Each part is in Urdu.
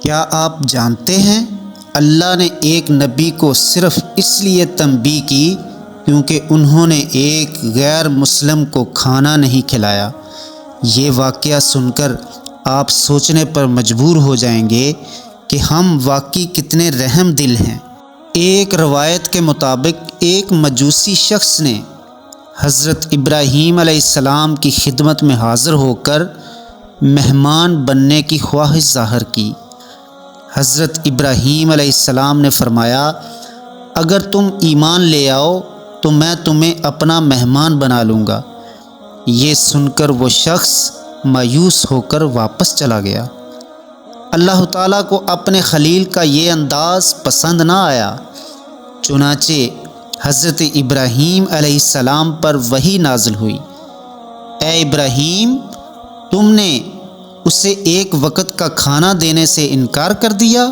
کیا آپ جانتے ہیں اللہ نے ایک نبی کو صرف اس لیے تنبیہ کی کیونکہ انہوں نے ایک غیر مسلم کو کھانا نہیں کھلایا۔ یہ واقعہ سن کر آپ سوچنے پر مجبور ہو جائیں گے کہ ہم واقعی کتنے رحم دل ہیں۔ ایک روایت کے مطابق ایک مجوسی شخص نے حضرت ابراہیم علیہ السلام کی خدمت میں حاضر ہو کر مہمان بننے کی خواہش ظاہر کی۔ حضرت ابراہیم علیہ السلام نے فرمایا، اگر تم ایمان لے آؤ تو میں تمہیں اپنا مہمان بنا لوں گا۔ یہ سن کر وہ شخص مایوس ہو کر واپس چلا گیا۔ اللہ تعالیٰ کو اپنے خلیل کا یہ انداز پسند نہ آیا، چنانچہ حضرت ابراہیم علیہ السلام پر وحی نازل ہوئی، اے ابراہیم، تم نے اسے ایک وقت کا کھانا دینے سے انکار کر دیا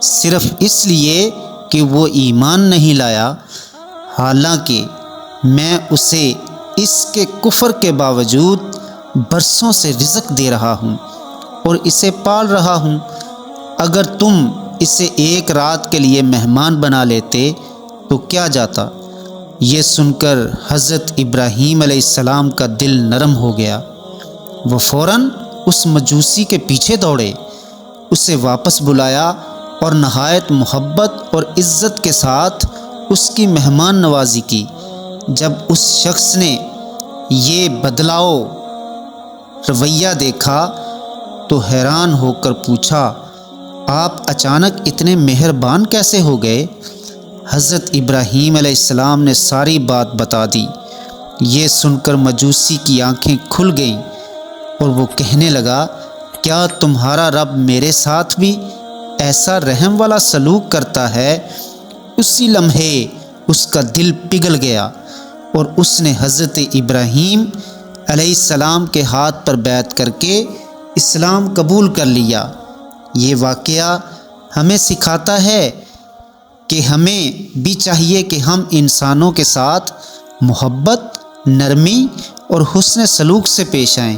صرف اس لیے کہ وہ ایمان نہیں لایا، حالانکہ میں اسے اس کے کفر کے باوجود برسوں سے رزق دے رہا ہوں اور اسے پال رہا ہوں۔ اگر تم اسے ایک رات کے لیے مہمان بنا لیتے تو کیا جاتا؟ یہ سن کر حضرت ابراہیم علیہ السلام کا دل نرم ہو گیا۔ وہ فوراً اس مجوسی کے پیچھے دوڑے، اسے واپس بلایا اور نہایت محبت اور عزت کے ساتھ اس کی مہمان نوازی کی۔ جب اس شخص نے یہ بدلاؤ رویہ دیکھا تو حیران ہو کر پوچھا، آپ اچانک اتنے مہربان کیسے ہو گئے؟ حضرت ابراہیم علیہ السلام نے ساری بات بتا دی۔ یہ سن کر مجوسی کی آنکھیں کھل گئیں اور وہ کہنے لگا، کیا تمہارا رب میرے ساتھ بھی ایسا رحم والا سلوک کرتا ہے؟ اسی لمحے اس کا دل پگھل گیا اور اس نے حضرت ابراہیم علیہ السلام کے ہاتھ پر بیعت کر کے اسلام قبول کر لیا۔ یہ واقعہ ہمیں سکھاتا ہے کہ ہمیں بھی چاہیے کہ ہم انسانوں کے ساتھ محبت، نرمی اور حسن سلوک سے پیش آئیں،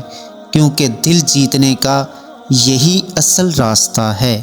کیونکہ دل جیتنے کا یہی اصل راستہ ہے۔